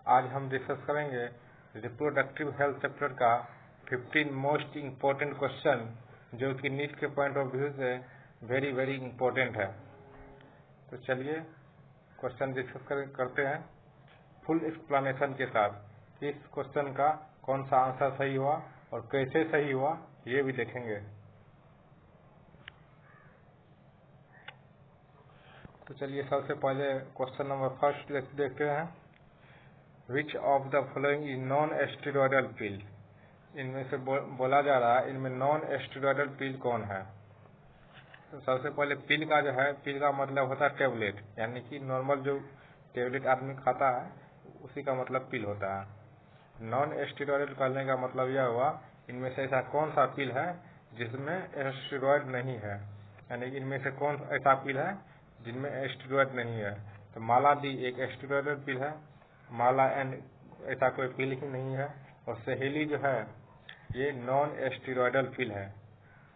आज हम डिस्कस करेंगे रिप्रोडक्टिव हेल्थ चैप्टर का 15 मोस्ट इम्पोर्टेंट क्वेश्चन जो कि नीट के पॉइंट ऑफ व्यू से वेरी इम्पोर्टेंट है। तो चलिए क्वेश्चन डिस्कस करते हैं फुल एक्सप्लेनेशन के साथ। इस क्वेश्चन का कौन सा आंसर सही हुआ और कैसे सही हुआ ये भी देखेंगे। तो चलिए सबसे पहले क्वेश्चन नंबर फर्स्ट देखते हैं। Which of the following is non steroidal pill. इनमें से बोला जा रहा है इनमें नॉन एस्टेरॉयडल पिल कौन है। तो सबसे पहले पिल का जो है, पिल का मतलब होता है टेबलेट, यानी कि नॉर्मल जो टेबलेट आदमी खाता है उसी का मतलब पिल होता है। नॉन एस्टेरॉयडल करने का मतलब यह हुआ इनमें से ऐसा कौन सा पिल है जिसमें एस्टेरॉयड नहीं है, यानी कि इनमें से कौन ऐसा पिल है जिनमें एस्टेरॉयड नहीं है। तो माला डी एक एस्टेरॉयडल पिल है, माला एन ऐसा कोई पिल ही नहीं है, और सहेली जो है ये नॉन एस्टेरॉयडल पिल है।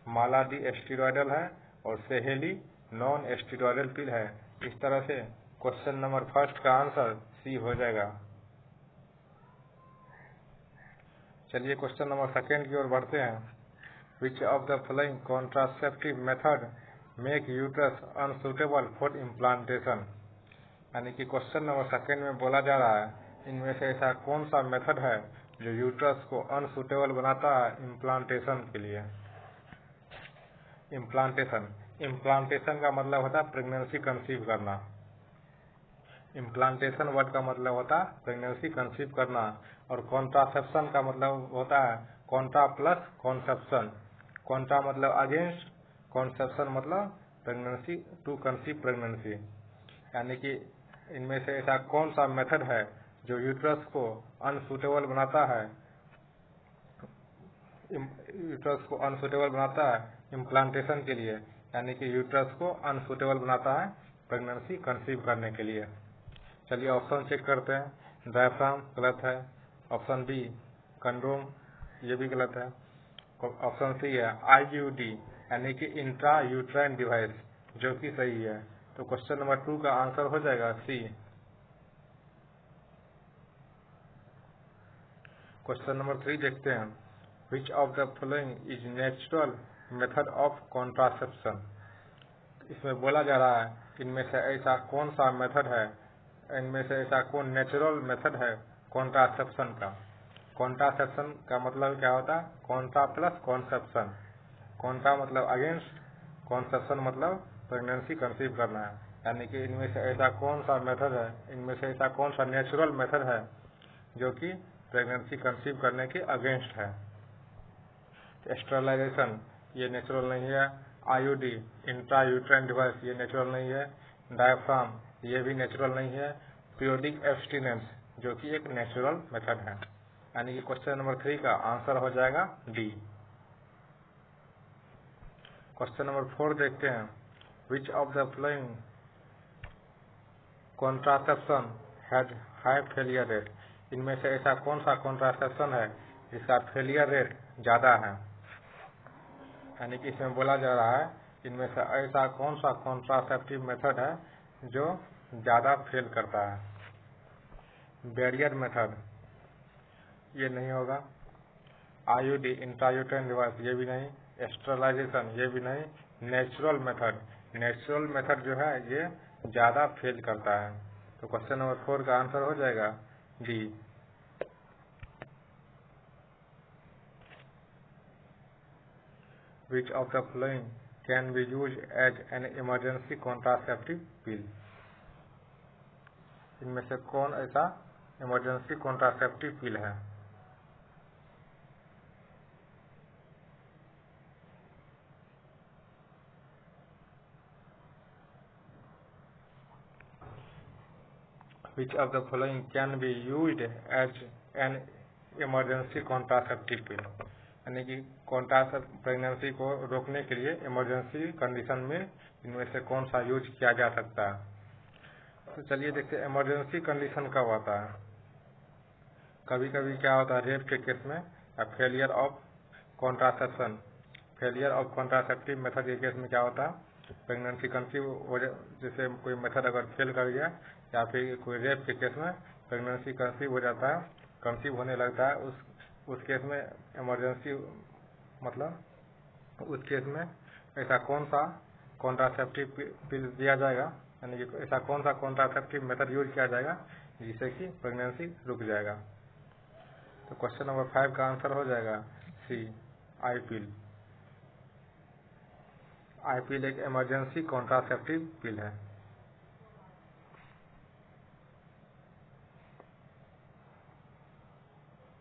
माला डी एस्टेरॉयडल है और सहेली नॉन एस्टेरॉयडल पिल है। इस तरह से क्वेश्चन नंबर फर्स्ट का आंसर सी हो जाएगा। चलिए क्वेश्चन नंबर सेकेंड की ओर बढ़ते हैं। Which of the following contraceptive method make uterus unsuitable for implantation. यानी कि क्वेश्चन नंबर सेकेंड में बोला जा रहा है इनमें से ऐसा कौन सा मेथड है जो यूट्रस को अनसुटेबल बनाता है इम्प्लांटेशन के लिए। इम्प्लांटेशन का मतलब होता है प्रेगनेंसी कंसीव करना। इम्प्लांटेशन वर्ड का मतलब होता है प्रेगनेंसी कंसीव करना, और कॉन्ट्रासेप्शन का मतलब होता है कॉन्ट्रा प्लस कॉन्सेप्शन। कॉन्ट्रा मतलब अगेंस्ट, कॉन्सेप्शन मतलब प्रेगनेंसी टू कंसीव प्रेगनेंसी। यानी कि इनमें से ऐसा कौन सा मेथड है जो यूट्रस को अनसुटेबल बनाता है, यूट्रस को अनसुटेबल बनाता है इम्प्लांटेशन के लिए, यानी कि यूट्रस को अनसुटेबल बनाता है प्रेगनेंसी कंसीव करने के लिए। चलिए ऑप्शन चेक करते हैं। डायफ्राम गलत है, ऑप्शन बी कंडोम ये भी गलत है, ऑप्शन सी है IUD यानी कि इंट्रा यूट्राइन डिवाइस जो कि सही है। तो क्वेश्चन नंबर 2 का आंसर हो जाएगा सी। क्वेश्चन नंबर 3 देखते हैं। Which of the following is natural method of contraception. इसमें बोला जा रहा है इनमें से ऐसा कौन सा मेथड है, इनमें से ऐसा कौन नेचुरल मेथड है कॉन्ट्रासेप्शन का। कॉन्ट्रासेप्शन का मतलब क्या होता है कॉन्ट्रा प्लस कॉन्सेप्शन। कॉन्ट्रा मतलब अगेंस्ट, कॉन्सेप्शन मतलब प्रेगनेंसी कंसीव करना है। यानी कि इनमें से ऐसा कौन सा मेथड है, इनमें से ऐसा कौन सा नेचुरल मेथड है जो कि प्रेगनेंसी कंसीव करने के अगेंस्ट है। स्टेरिलाइजेशन ये नेचुरल नहीं है, IUD इंट्रा यूट्राइन डिवाइस ये नेचुरल नहीं है, डायफ्राम ये भी नेचुरल नहीं है, पीरियोडिक एब्स्टिनेंस जो कि एक नेचुरल मेथड है। यानी कि क्वेश्चन नंबर 3 का आंसर हो जाएगा डी। क्वेश्चन नंबर 4 देखते हैं। Which of the following contraception had high failure rate. इनमें से ऐसा कौन सा कॉन्ट्रासेप्शन है जिसका फेलियर रेट ज्यादा है। यानी कि इसमें बोला जा रहा है इनमें से ऐसा कौन सा कॉन्ट्रासेप्टिव मेथड है जो ज्यादा फेल करता है। बैरियर मेथड ये नहीं होगा, IUD इंट्रायूट्राइन डिवाइस ये भी नहीं, स्टेरिलाइजेशन ये भी नहीं, नेचुरल मेथड जो है ये ज्यादा फेल करता है। तो क्वेश्चन नंबर 4 का आंसर हो जाएगा D. Which of the following can be use as an emergency contraceptive pill. इनमें से कौन ऐसा इमरजेंसी कॉन्ट्रासेप्टिव पिल है। Which of the following can be used as an emergency contraceptive pill। यानी कि प्रेगनेंसी को रोकने के लिए इमरजेंसी कंडीशन में इनमें से कौन सा यूज किया जा सकता है। तो चलिए देखते हैं इमरजेंसी कंडीशन कब आता है। कभी कभी क्या होता है रेप के केस में या फेलियर ऑफ कॉन्ट्रासेप्टिव मेथड के केस में क्या होता है प्रेगनेंसी कंसीव हो, जैसे कोई मेथड अगर फेल कर गया या फिर कोई रेप के केस में प्रेगनेंसी कंसीव हो जाता है, कंसीव होने लगता है, उस केस में इमरजेंसी मतलब उस केस में ऐसा कौन सा कॉन्ट्रासेप्टिव पिल दिया जाएगा, यानी कि ऐसा कौन सा कॉन्ट्रासेप्टिव मेथड यूज किया जाएगा जिससे कि प्रेगनेंसी रुक जाएगा। तो क्वेश्चन नंबर 5 का आंसर हो जाएगा सी, आई पिल। आई पिल एक इमरजेंसी कॉन्ट्रासेप्टिव पिल है।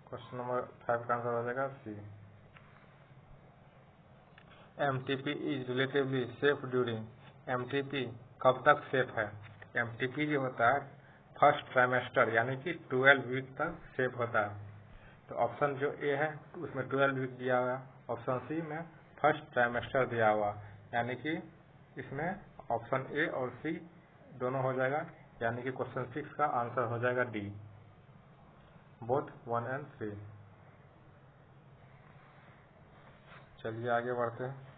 क्वेश्चन नंबर 5 का आंसर हो जाएगा C. MTP is relatively safe during, MTP कब तक सेफ है? एमटीपी जो होता है फर्स्ट ट्राइमेस्टर यानी कि 12 वीक तक सेफ होता है। तो ऑप्शन जो ए है उसमें 12 वीक दिया हुआ है, ऑप्शन सी में फर्स्ट ट्राइमेस्टर दिया हुआ, यानी कि इसमें ऑप्शन ए और सी दोनों हो जाएगा, यानी कि क्वेश्चन 6 का आंसर हो जाएगा डी, बोथ 1 and 3। चलिए आगे बढ़ते हैं।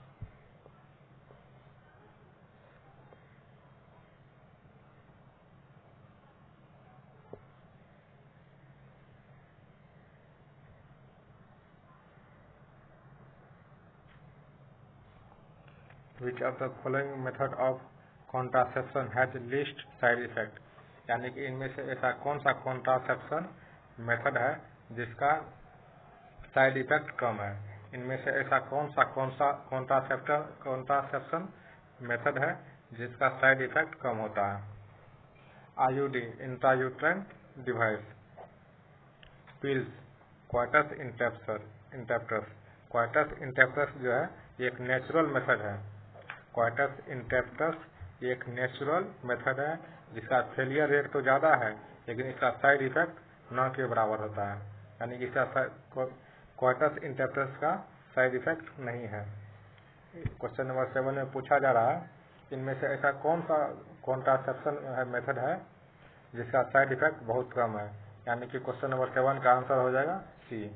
Which of the following method of contraception has least side effect, यानी कि इनमें से ऐसा कौन सा कॉन्ट्रासेप्शन मेथड है जिसका साइड इफेक्ट कम है। इनमें से ऐसा कौन सा कॉन्ट्रासेप्शन मेथड है जिसका साइड इफेक्ट कम होता है। IUD intrauterine device, pills, coitus interruptus. Coitus interruptus जो है ये एक नेचुरल मेथड है। क्वार्टस इंटेप्टस एक नेचुरल मेथड है जिसका फेलियर रेट तो ज़्यादा है लेकिन इसका साइड इफेक्ट न के बराबर होता है, यानी कि इसका क्वार्टस इंटेप्टस का साइड इफेक्ट नहीं है। क्वेश्चन नंबर 7 में पूछा जा रहा है इनमें से ऐसा कौन सा कॉन्ट्रासेप्शन मेथड है जिसका साइड इफेक्ट बहुत कम है, यानी कि क्वेश्चन नंबर 7 का आंसर हो जाएगा सी।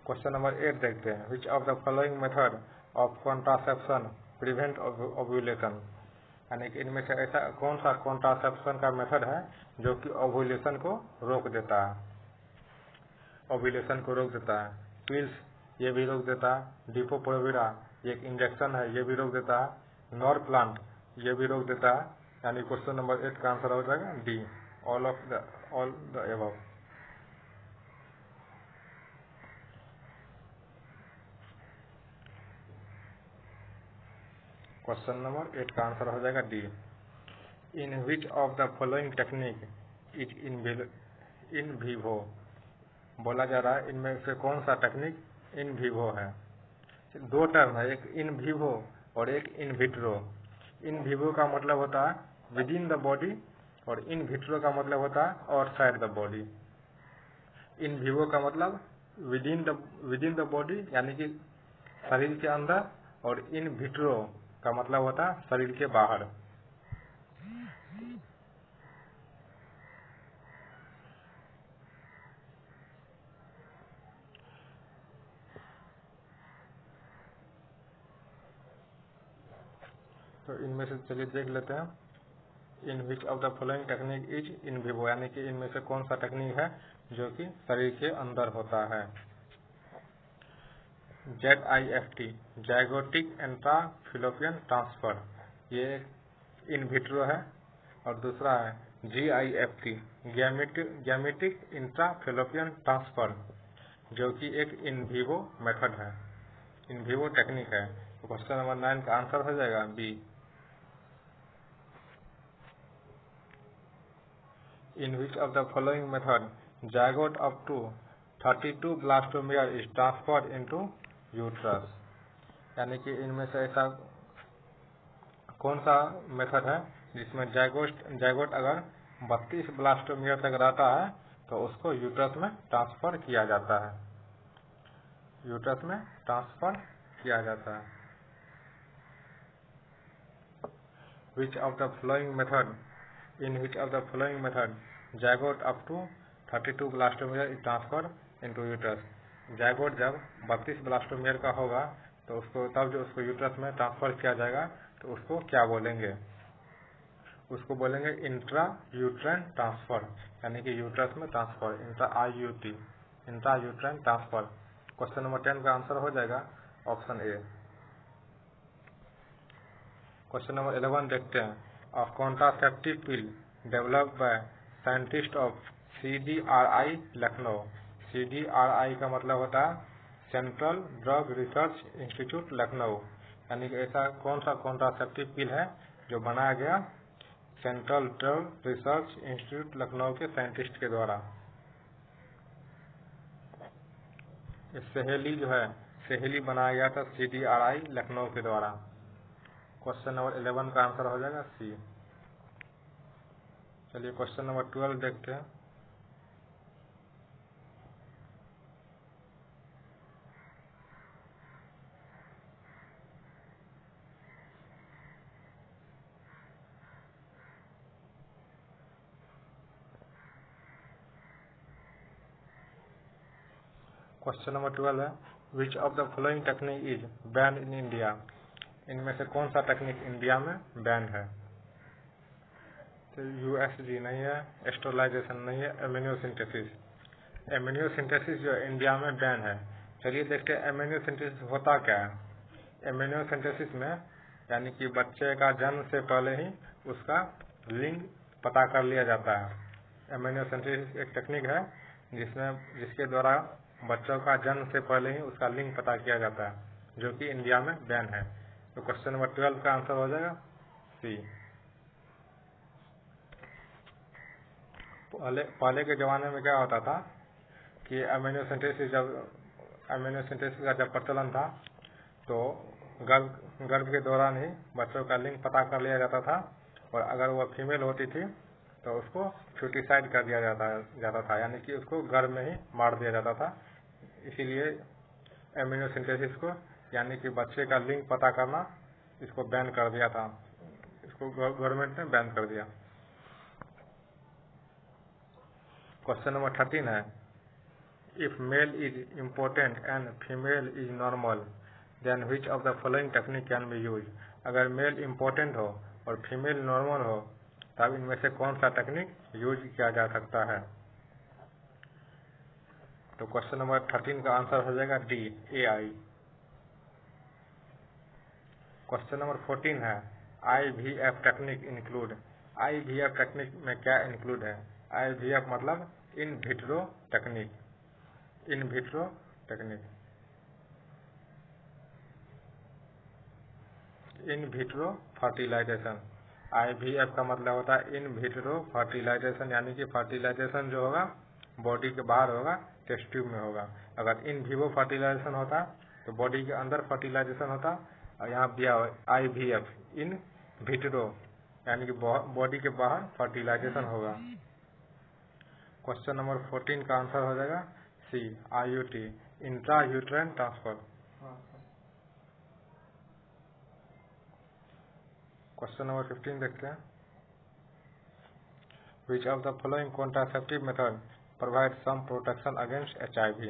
क्वेश्चन नंबर 8 देखते हैं। Which of the following method of contraception prevent ovulation, यानी कि इनमें से ऐसा कौन सा कॉन्ट्रासेप्शन का मेथड है जो कि ओव्यूलेशन को रोक देता है। ओव्यूलेशन को रोक देता है। पिल्स ये भी रोक देता है। डिपो-प्रोविरा ये एक इंजेक्शन है, ये भी रोक देता है। नॉरप्लांट ये भी रोक देता है, यानी क्वेश्चन नंबर 8 का आंसर हो जाएगा D, all the above. Question number 8 का आंसर हो जाएगा D. In which of the following technique is in Vivo, बोला जा रहा है इनमें से कौन सा टेक्निक इन विवो है। दो टर्म है, एक इन विवो और एक इन विट्रो। इन विवो का मतलब होता है विद इन द बॉडी और इन विट्रो का मतलब होता है outside the body. In vivo का मतलब विद इन द बॉडी यानी कि शरीर के अंदर, और इन विट्रो का मतलब होता है शरीर के बाहर। तो इनमें से चलिए देख लेते हैं। In which of the following technique is in vivo, यानी कि इनमें से कौन सा टेक्निक है जो कि शरीर के अंदर होता है। ZIFT जाइगोटिक इंट्राफैलोपियन ट्रांसफर, ये इन विट्रो है, और दूसरा है GIFT गैमेटिक इंट्राफैलोपियन ट्रांसफर जो कि एक इन विवो मेथड है, इन विवो टेक्निक है। तो क्वेश्चन नंबर 9 का आंसर हो जाएगा B. In which of the following method zygote up to 32 blastomere is transferred into uterus, यानी कि इनमें से ऐसा कौन सा मेथड है जिसमें जाइगोट अगर 32 ब्लास्टोमियर तक रहता है तो उसको यूट्रस में ट्रांसफर किया जाता है, यूट्रस में ट्रांसफर किया जाता है। Which of the following method in which of the following method zygote up to 32 blastomere is transfer into uterus, zygote जब 32 ब्लास्टोमियर का होगा तो उसको तब जो उसको यूट्रस में ट्रांसफर किया जाएगा तो उसको क्या बोलेंगे। उसको बोलेंगे इंट्रा यूट्राइन ट्रांसफर, यानी कि यूट्रस में transfer, intra uterine transfer. Question number 10 का आंसर हो जाएगा ऑप्शन ए। क्वेश्चन नंबर 11 देखते हैं। A contraceptive pill developed by scientist of CDRI Lucknow. CDRI का मतलब होता है central drug research institute Lucknow, यानी कि ऐसा कौन सा कॉन्ट्रासेप्टिव पिल है जो बनाया गया central drug research institute Lucknow के साइंटिस्ट के द्वारा। सहेली जो है, सहेली बनाया गया था CDRI लखनऊ के द्वारा। क्वेश्चन नंबर 11 का आंसर हो जाएगा सी। चलिए क्वेश्चन नंबर 12 देखते हैं। क्वेश्चन नंबर 12 है which of the following technique is ban in India. इनमें से कौन सा टेक्निक इंडिया में बैन है। तो USG नहीं है, एस्ट्रोलाइजेशन नहीं है, एमिनियोसिंथेसिस। एमिनियोसिंथेसिस जो इंडिया में बैन है। चलिए देखते हैं एमिनियोसिंथेसिस होता क्या है। एमिनियोसिंथेसिस में यानी कि बच्चे का जन्म से पहले ही उसका लिंग पता कर लिया जाता है। एमिनियोसिंथेसिस एक टेक्निक है जिसके द्वारा बच्चों का जन्म से पहले ही उसका लिंग पता किया जाता है, जो कि इंडिया में बैन है। तो क्वेश्चन नंबर 12 का आंसर हो जाएगा सी। पहले के जमाने में क्या होता था कि एमिनियोसिंथेसिस का जब प्रचलन था तो गर्भ के दौरान ही बच्चों का लिंग पता कर लिया जाता था, और अगर वह फीमेल होती थी तो उसको फ्यूटिसाइड कर दिया जाता था, यानी कि उसको गर्भ में ही मार दिया जाता था। इसीलिए एमिनियोसिंथेसिस को यानी कि बच्चे का लिंग पता करना इसको बैन कर दिया था, इसको गवर्नमेंट ने बैन कर दिया। क्वेश्चन नंबर 13 है if male is important and female is normal then which of the following technique can be use. अगर मेल इम्पोर्टेंट हो और फीमेल नॉर्मल हो तब इनमें से कौन सा टेक्निक यूज किया जा सकता है। तो क्वेश्चन नंबर 13 का आंसर हो जाएगा डी, AI। क्वेश्चन नंबर 14 है IVF technique include. IVF technique में क्या इंक्लूड है। IVF मतलब in vitro technique, in vitro technique, in vitro fertilization. IVF का मतलब होता है इन विट्रो फर्टिलाइजेशन, यानी कि फर्टिलाइजेशन जो होगा बॉडी के बाहर होगा, टेस्ट ट्यूब में होगा। अगर इन विवो फर्टिलाइजेशन होता तो बॉडी के अंदर फर्टिलाइजेशन होता, और यहाँ दिया IVF इन विट्रो यानी कि बॉडी के बाहर फर्टिलाइजेशन होगा। क्वेश्चन नंबर 14 का आंसर हो जाएगा C, IUT, intra uterine transfer. Question number 15 देखते हैं which of the following contraceptive method provide some protection against HIV।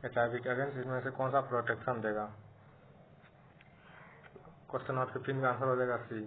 HIV के अगेंस्ट इसमें से कौन सा प्रोटेक्शन देगा। क्वेश्चन नंबर 15 का आंसर हो जाएगा सी।